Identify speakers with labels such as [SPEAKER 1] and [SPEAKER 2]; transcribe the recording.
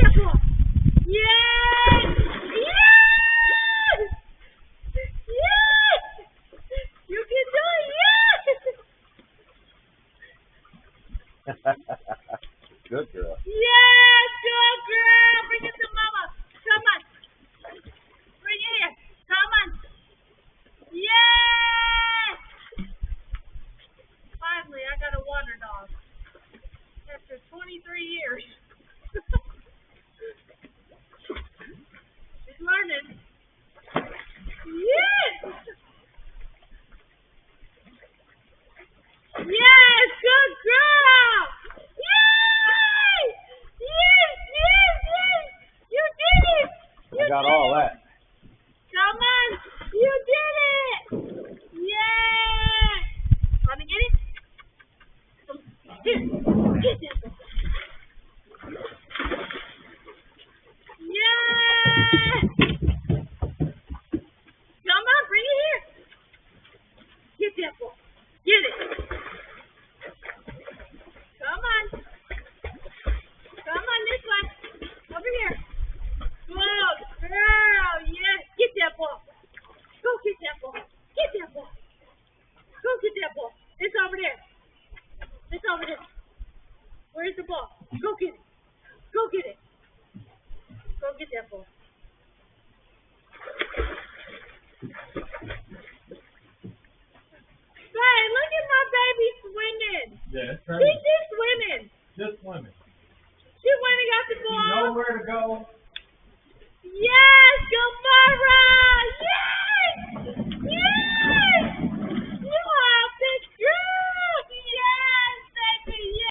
[SPEAKER 1] that ball. Yes! Yes! Yes! You can do it. Yes!
[SPEAKER 2] Good girl.
[SPEAKER 1] Yes, good girl. Bring it to mama. Come on. Bring it here. Come on. Yes! Finally, I got a water dog. After 23 years. She's learning. Yes! Yes, good girl! Yay! Yes, yes, yes! You did it! You
[SPEAKER 2] I got
[SPEAKER 1] did
[SPEAKER 2] all
[SPEAKER 1] it.
[SPEAKER 2] that.
[SPEAKER 1] Come on! You did it! Yes! Want to get it? Here, get this. Yes! Come on, bring it here. Get that ball. Get it. Come on. Come on this way. Over here. Good girl. Yes. Get that ball. Go get that ball. Get that ball. Go get that ball. It's over there. It's over there. Where's the ball? Go get it. Go get it. Go get that ball. Hey, look at my baby swimming.
[SPEAKER 2] Yeah, it's
[SPEAKER 1] She's just swimming.
[SPEAKER 2] just swimming.
[SPEAKER 1] She went and got the ball.
[SPEAKER 2] Nowhere to go.